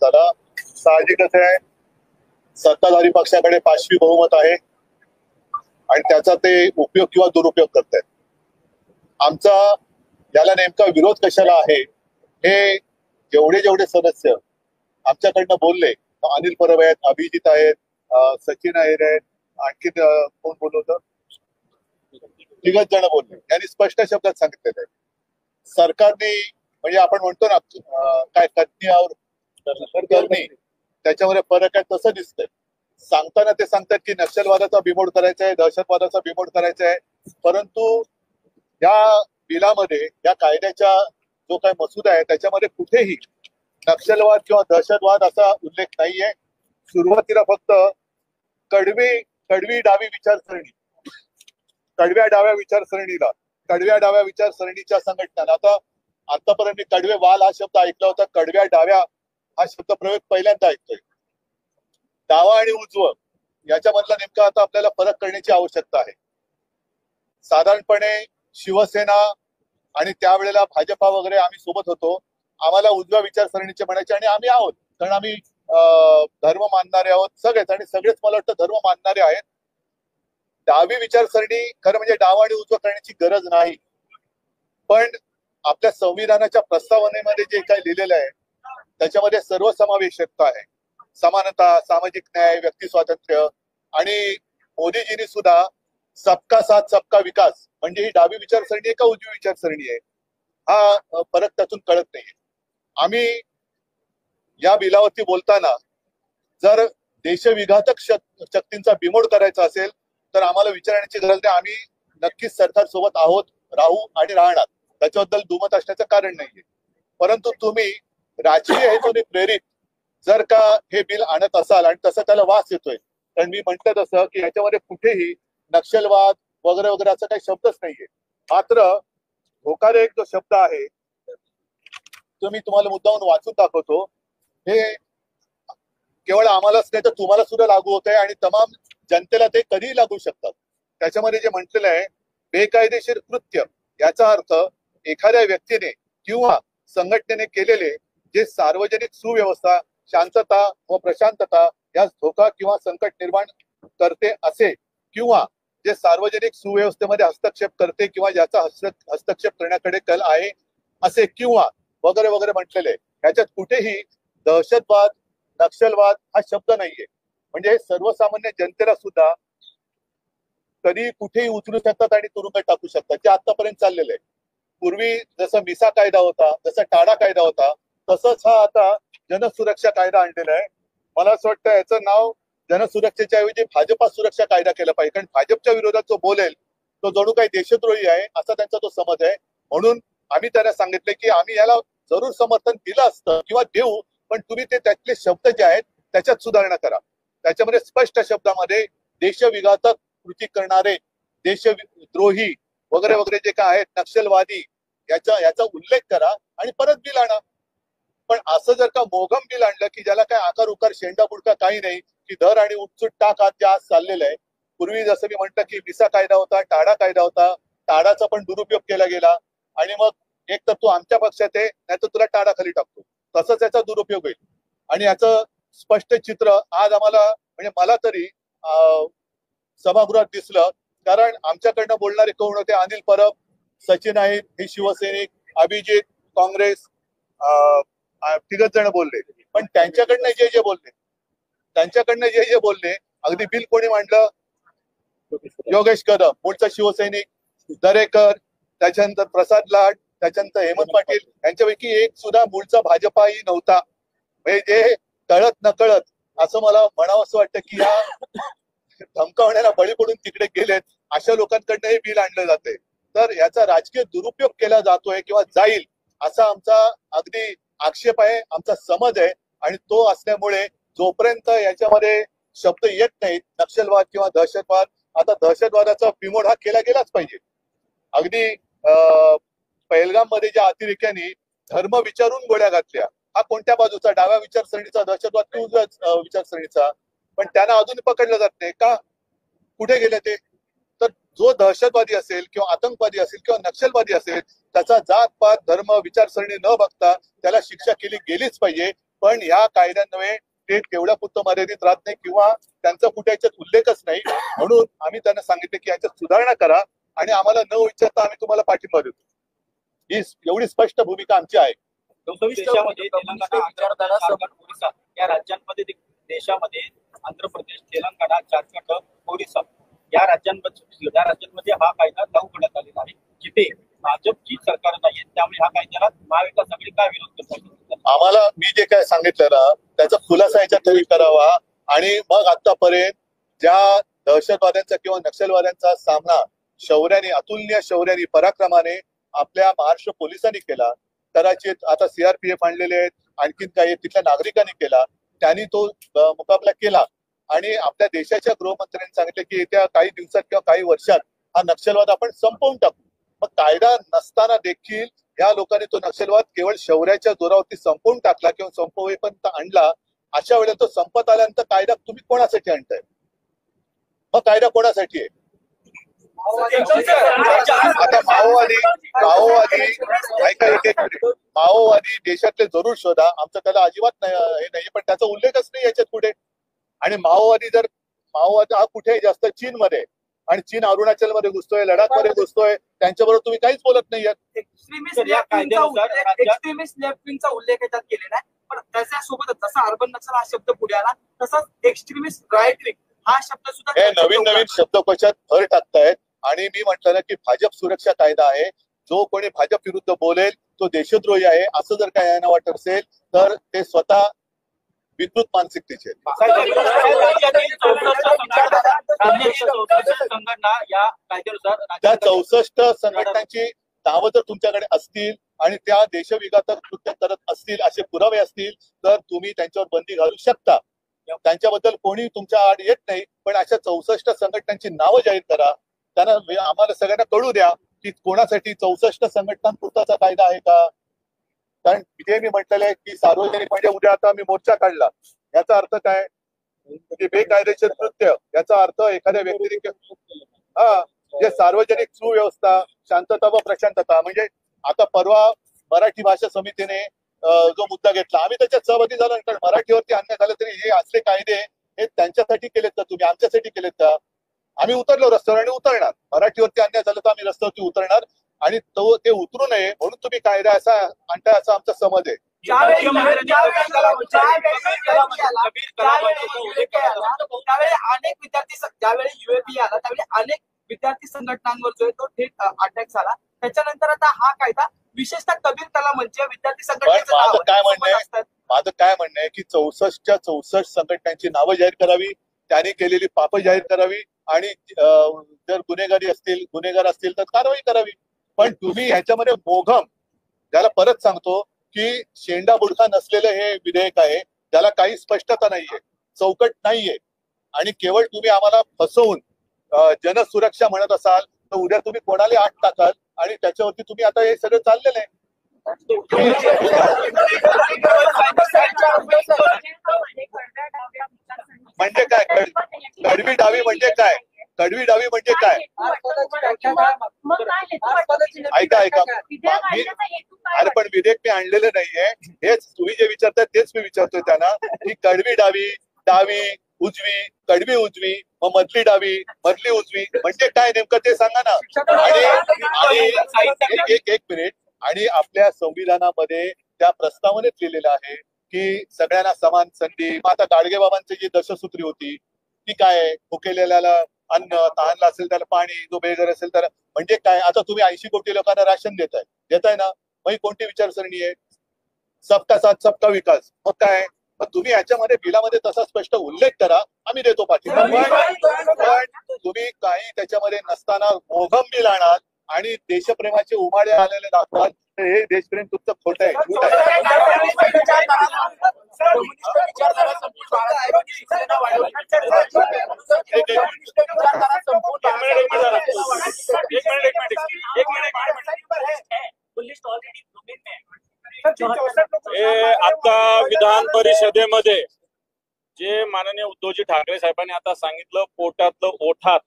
झाला. साहजिकच आहे, सत्ताधारी पक्षाकडे पाशवी बहुमत आहे आणि त्याचा ते उपयोग किंवा दुरुपयोग करतायत. आमचा याला नेमका विरोध कशाला आहे हे जेवढे सदस्य आमच्याकडनं बोलले, अनिल परब आहेत, अभिजित आहेत, सचिन अहिर आहेत, आणखी कोण बोलवतं, तिघच जण बोलले. यांनी स्पष्ट शब्दात सांगितलेलं आहे, सरकारने म्हणजे आपण म्हणतो ना काय कथनी और करणी, त्याच्यामध्ये फरक आहे तसं दिसतंय. सांगताना ते सांगतात की नक्षलवादाचा बिमोड करायचा आहे, दहशतवादाचा बिमोड करायचा आहे, परंतु या बिलामध्ये, या कायद्याच्या जो काही मसुदा आहे त्याच्यामध्ये कुठेही नक्षलवाद किंवा दहशतवाद असा उल्लेख नाहीये. सुरुवातीला फक्त कडवी डावी विचारसरणी, कडव्या डाव्या विचारसरणीच्या संघटना, आतापर्यंत मी कडवे वाल हा शब्द ऐकला होता, कडव्या डाव्या हा शब्द प्रयोग पहिल्यांदा ऐकतोय. डावा आणि उजवं याच्यामधला नेमका आता आपल्याला फरक करण्याची आवश्यकता आहे. साधारणपणे शिवसेना आणि त्यावेळेला भाजपा वगैरे आम्ही सोबत होतो, आम्हाला उजव्या विचारसरणीचे म्हणायचे आणि आम्ही आहोत, कारण आम्ही धर्म मानणारे आहोत सगळेच, आणि सगळेच मला वाटतं धर्म मानणारे आहेत. डावी विचारसरणी खरं म्हणजे डावा आणि उजवा करण्याची गरज नाही, पण आपल्या संविधानाच्या प्रस्तावनेमध्ये जे काही लिहिलेलं आहे त्याच्यामध्ये सर्वसमावेशकता आहे, समानता, सामाजिक न्याय, व्यक्ती स्वातंत्र्य, आणि मोदीजींनी सुद्धा सबका साथ सबका विकास म्हणजे ही डावी विचारसरणी आहे का उजवी विचारसरणी आहे हा फरक त्यातून कळत नाहीये. आम्ही या बिलावरती बोलताना जर देशविघातक शक्तींचा बिमोड करायचा असेल तर आम्हाला विचारण्याची गरज नाही. आम्ही नक्कीच सरकार सोबत आहोत, राहू आणि राहणार, त्याच्याबद्दल दुमत असण्याचं कारण नाहीये. परंतु तुम्ही राजकीय हेतूने प्रेरित जर का हे बिल आणत असाल आणि तसं त्याला वास येतोय, कारण मी म्हटलं तसं की याच्यामध्ये कुठेही नक्षलवाद वगैरे वगैरे असा काही शब्दच नाहीये. मात्र धोकादायक जो शब्द आहे तो मी तुम्हाला मुद्दाहून वाचून दाखवतो. हे केवळ आम्हालाच नाही तर तुम्हाला सुद्धा लागू होत आहे आणि तमाम जनतेला ते कधीही लागू शकतात. त्याच्यामध्ये जे म्हटलेलं आहे, बेकायदेशीर कृत्य याचा अर्थ एखाद्या व्यक्तीने किंवा संघटनेने केलेले जे सार्वजनिक सुव्यवस्था, शांतता व प्रशांतता यास धोका किंवा संकट निर्माण करते असे, किंवा जे सार्वजनिक सुव्यवस्थेमध्ये हस्तक्षेप करते किंवा ज्याचा हस्तक्षेप करण्याकडे कल आहे असे, किंवा वगैरे वगैरे म्हटलेले. ह्याच्यात कुठेही दहशतवाद, नक्षलवाद हा शब्द नाहीये. म्हणजे सर्वसामान्य जनतेला सुद्धा कधी कुठेही उचलू शकतात आणि तुरुंगात टाकू शकतात, जे आतापर्यंत चाललेलं आहे. पूर्वी जसं मिसा कायदा होता, जसा टाडा कायदा होता, तसंच हा आता जनसुरक्षा कायदा आणलेला आहे. मला असं वाटतं याचं नाव जनसुरक्षेच्या ऐवजी भाजपा सुरक्षा कायदा केला पाहिजे, कारण भाजपच्या विरोधात जो बोलेल तो जणू काही देशद्रोही आहे असा त्यांचा तो समज आहे. म्हणून आम्ही त्यांना सांगितले की आम्ही याला जरूर समर्थन दिलं असतं किंवा देऊ, पण तुम्ही ते त्यातले शब्द जे आहेत त्याच्यात सुधारणा करा. त्याच्यामध्ये स्पष्ट शब्दामध्ये देशविघातक कृती करणारे, देशद्रोही वगैरे वगैरे जे काय आहेत, नक्षलवादी, याचा उल्लेख करा आणि परत बिल आणा. पण असं जर का मोघम बिल आणलं की ज्याला काय आकार उकार शेंडा बुडका काही नाही, की दर आणि उठसूट टाक आज जे आज चाललेलं आहे. पूर्वी जसं मी म्हटलं की मिसा कायदा होता, टाडा कायदा होता, टाडाचा पण दुरुपयोग केला गेला आणि मग एक तर तू आमच्या पक्षात आहे नाही तर तुला टाडा खाली टाकतो, तसंच याचा दुरुपयोग होईल. आणि याचं स्पष्ट चित्र आज आम्हाला, म्हणजे मला तरी सभागृहात दिसलं, कारण आमच्याकडनं बोलणारे कोण होते, अनिल परब, सचिन आहेत, हे शिवसैनिक, अभिजित काँग्रेस, तिघच जण बोलले. पण त्यांच्याकडनं जे बोलले, अगदी बिल कोणी मांडलं, योगेश कदम मूळचा शिवसैनिक, दरेकर, त्याच्यानंतर प्रसाद लाड, त्याच्यानंतर हेमंत पाटील, यांच्यापैकी एक सुद्धा मूळचा भाजपाही नव्हता. म्हणजे जे कळत नकळत असं मला म्हणावं असं वाटतं की या धमकावण्याला बळी पडून तिकडे गेलेत अशा लोकांकडनं हे बिल आणलं जाते. तर याचा राजकीय दुरुपयोग केला जातोय किंवा जाईल असा आमचा अगदी आक्षेप आहे, आमचा समज आहे. आणि तो असल्यामुळे जोपर्यंत याच्यामध्ये शब्द येत नाहीत नक्षलवाद किंवा दहशतवाद, आता दहशतवादाचा बिमोड हा केला गेलाच पाहिजे. अगदी पहलगाम मध्ये ज्या अतिरेक्यांनी धर्म विचारून गोळ्या घातल्या, हा कोणत्या बाजूचा, डाव्या विचारसरणीचा दहशतवाद की उजव्या विचारसरणीचा, पण त्यांना अजून पकडलं जात नाही का? कुठे गेले ते? तर जो दहशतवादी असेल किंवा आतंकवादी असेल किंवा नक्षलवादी असेल, त्याचा जात पात धर्म विचारसरणी न बघता त्याला शिक्षा केली गेलीच पाहिजे. पण ह्या कायद्यान्वये ते तेवढ्या पुरतं मर्यादित राहत नाही किंवा त्यांचा कुठे याच्यात उल्लेखच नाही. म्हणून आम्ही त्यांना सांगितले की याच्यात सुधारणा करा आणि आम्हाला न विचारता आम्ही तुम्हाला पाठिंबा देतो. ही एवढी स्पष्ट भूमिका आमची आहे. देशामध्ये तेलंगणा, आंध्र प्रदेश, झारखंड, ओरिसा या राज्यांमध्ये देशामध्ये आंध्र प्रदेश, तेलंगणा, झारखंड, ओरिसा या राज्यांमध्ये हा कायदा लागू करण्यात आलेला आहे, जिथे भाजपची सरकार नाहीये. त्यामुळे हा कायद्याला महाविकास आघाडी काय विरोध करतात? आम्हाला मी जे काय सांगितलं ना त्याचा खुलासा याच्यात करावा आणि मग आतापर्यंत ज्या दहशतवाद्यांचा किंवा नक्षलवाद्यांचा सामना शौर्याने, अतुलनीय शौर्याने, पराक्रमाने आपल्या महाराष्ट्र पोलिसांनी केला, कदाचित आता सीआरपीएफ आणलेले आहेत, आणखीन काही तिथल्या नागरिकांनी केला, त्यांनी तो मुकाबला केला आणि आपल्या देशाच्या गृहमंत्र्यांनी सांगितले की येत्या काही दिवसात किंवा काही वर्षात हा नक्षलवाद आपण संपवून टाकू. मग कायदा नसताना देखील या लोकांनी तो नक्षलवाद केवळ शौर्याच्या जोरावरती संपवून टाकला किंवा संपवेपर्यंत आणला. अशा वेळेला तो संपत आल्यानंतर कायदा तुम्ही कोणासाठी आणताय? मग कायदा कोणासाठी आहे? आता माओवादी ऐका एक माओवादी देशातले जरूर शोधा, आमचं त्याला अजिबात नाही हे नाहीये, पण त्याचा उल्लेखच नाही याच्यात कुठे. आणि माओवादी हा कुठे जास्त चीनमध्ये, आणि चीन अरुणाचल मध्ये घुसतोय, लडाख मध्ये घुसतोय, त्यांच्याबरोबर तुम्ही काहीच बोलत नाही. एक्स्ट्रीमिस्ट लेफ्ट विंगचा उल्लेख याच्यात केलेला आहे, पण त्याच्यासोबतच जसा अर्बन नक्सल हा शब्द पुढे आला तसंच एक्स्ट्रीमिस्ट राईट विंग हा शब्द सुद्धा हे नवीन शब्दकोशात भर टाकतायत. आणि मी म्हटलं ना की भाजप सुरक्षा कायदा आहे, जो कोणी भाजप विरुद्ध बोलेल तो देशद्रोही आहे असं जर काय यांना वाटत असेल तर ते स्वतः विकृत मानसिकतेचे. त्या 64 संघटनांची नावं जर तुमच्याकडे असतील आणि त्या देशविघातक कृत्य करत असतील असे पुरावे असतील तर तुम्ही त्यांच्यावर बंदी घालू शकता. त्यांच्याबद्दल कोणी तुमच्या आड येत नाही, पण अशा 64 संघटनांची नावं जाहीर करा. त्यांना आम्हाला सगळ्यांना कळू द्या की कोणासाठी 64 संघटनांपुरताचा कायदा आहे का. कारण तिथे मी म्हटलेलं आहे की सार्वजनिक म्हणजे उद्या आता मी मोर्चा काढला, याचा अर्थ काय? म्हणजे बेकायदेशीर कृत्य, याचा अर्थ एखाद्या व्यक्तीने जे सार्वजनिक सुव्यवस्था, शांतता व प्रशांतता, म्हणजे आता परवा मराठी भाषा समितीने जो मुद्दा घेतला, आम्ही त्याच्यात सहभागी झालो. कारण मराठीवरती अन्याय झाला तरी हे असले कायदे हे त्यांच्यासाठी केलेत का तुम्ही? आमच्यासाठी केलेत का? आम्ही उतरलो रस्त्यावर आणि उतरणार. मराठीवरती अन्याय झाला तर आम्ही रस्त्यावरती उतरणार आणि ते उतरू नये म्हणून तुम्ही कायदा असा आणताय असा आमचा समज आहे. त्यावेळी अनेक विद्यार्थी, ज्यावेळी युएपी आला त्यावेळी अनेक विद्यार्थी संघटनांवर जो आहे तो थेट अटॅक झाला. त्याच्यानंतर आता हा कायदा विशेषतः कबीर कला म्हणजे विद्यार्थी संघटनेचं माझं काय म्हणणं आहे की 64 संघटनांची नावं जाहीर करावी, त्यांनी केलेली पापं जाहीर करावी आणि जर गुन्हेगार असतील तर कारवाई करावी. पण तुम्ही ह्याच्यामध्ये मोघम, त्याला परत सांगतो की शेंडा बुडका नसलेलं हे विधेयक आहे, त्याला काही स्पष्टता नाहीये, चौकट नाहीये आणि केवळ तुम्ही आम्हाला फसवून जनसुरक्षा म्हणत असाल तर उद्या तुम्ही कोणाला आत टाकाल आणि त्याच्यावरती तुम्ही आता हे सगळं चाललेलं आहे. म्हणजे काय कडवी डावी म्हणजे काय? कडवी डावी म्हणजे काय? ऐका अरे पण विधेयक मी आणलेलं नाहीये, हेच तुम्ही जे विचारताय तेच मी विचारतोय त्यांना की कडवी डावी, डावी उजवी, कडवी उजवी, मग मधली डावी, मधली उजवी म्हणजे काय नेमकं ते सांगा ना. आणि एक मिनिट, आणि आपल्या संविधानामध्ये त्या प्रस्तावनेत लिहिलेलं आहे की सगळ्यांना समान संधी. मग आता गाडगे बाबांची जी दशसूत्री होती ती काय? भुकेलेल्याला अन्न, तहानला असेल त्याला पाणी, जो बेघर असेल त्याला, म्हणजे काय? आता तुम्ही 80 कोटी लोकांना राशन देताय ना, मग कोणती विचारसरणी आहे? सबका साथ सबका विकास. मग काय? मग तुम्ही याच्यामध्ये बिलामध्ये तसा स्पष्ट उल्लेख करा, आम्ही देतो पाठिंबा. पण तुम्ही काही त्याच्यामध्ये नसताना मोघम बिल आणाल आणि देशप्रेमाचे उमाळे आलेले दाखवाल तर हे देशप्रेम तुमचं खोटं आहे, झूट आहे. आता विधान परिषदेमध्ये जे माननीय उद्धवजी ठाकरे साहेबांनी आता सांगितलं, पोटातलं ओठात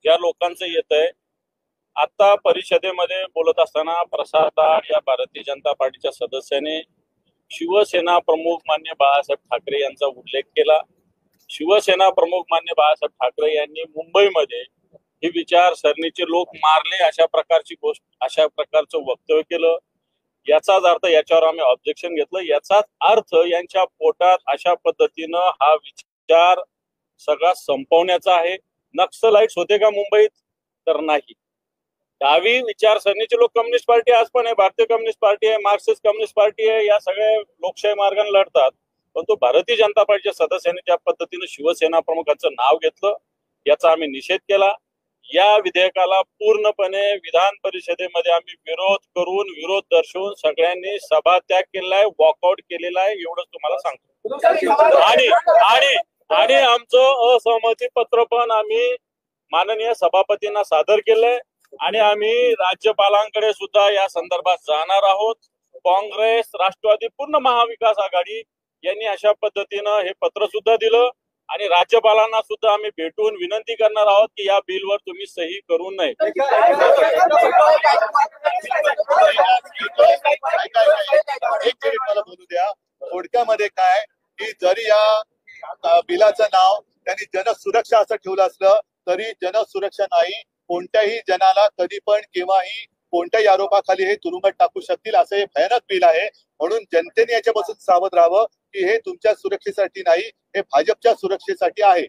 ज्या लोकांचं येत आहे. आता परिषदेमध्ये बोलत असताना प्रसाद दाड या भारतीय जनता पार्टीच्या सदस्याने शिवसेना प्रमुख मान्य बाळासाहेब ठाकरे यांचा उल्लेख केला. शिवसेना प्रमुख मान्य बाळासाहेब ठाकरे यांनी मुंबईमध्ये ही विचारसरणीचे लोक मारले अशा प्रकारची गोष्ट, अशा प्रकारचं वक्तव्य केलं. याचाच अर्थ, याच्यावर आम्ही ऑब्जेक्शन घेतलं, याचाच अर्थ यांच्या पोटात अशा पद्धतीनं हा विचार सगळा संपवण्याचा आहे. नक्सलाइट्स होते का मुंबईत? तर नाही. डावी विचारसरणीचे लोक कम्युनिस्ट पार्टी आज पण आहे, भारतीय कम्युनिस्ट पार्टी आहे, मार्क्सिस्ट कम्युनिस्ट पार्टी आहे, या सगळ्या लोकशाही मार्गाने लढतात. पण तो भारतीय जनता पार्टीच्या सदस्यांनी ज्या पद्धतीनं शिवसेना प्रमुखांचं नाव घेतलं, याचा आम्ही निषेध केला. या विधेयकाला पूर्णपणे विधान परिषदेमध्ये आम्ही विरोध करून, विरोध दर्शवून सगळ्यांनी सभात्याग केलेला आहे, वॉकआउट केलेला आहे, एवढंच तुम्हाला सांगतो. आणि आमचं असहमती पत्र पण आम्ही माननीय सभापतींना सादर केलंय आणि आम्ही राज्यपालांकडे सुद्धा या संदर्भात जाणार आहोत. काँग्रेस, राष्ट्रवादी, पूर्ण महाविकास आघाडी यांनी अशा पद्धतीनं हे पत्र सुद्धा दिलं आणि राज्यपालांना सुद्धा आम्ही भेटून विनंती करणार आहोत की या बिलवर तुम्ही सही करू नये. एक मिनिट मला बोलू द्या. थोडक्यामध्ये काय की जरी या बिलाचं नाव त्यांनी जनसुरक्षा असं ठेवलं असलं तरी जनसुरक्षा नाही. कोणत्याही जनाला कधी पण केव्हाही कोणत्याही आरोपाखाली हे तुरुंगात टाकू शकतील असं हे भयानक बिल आहे. म्हणून जनतेने याच्यापासून सावध राहावं की हे तुमच्या सुरक्षेसाठी नाही, हे भाजपच्या सुरक्षेसाठी आहे.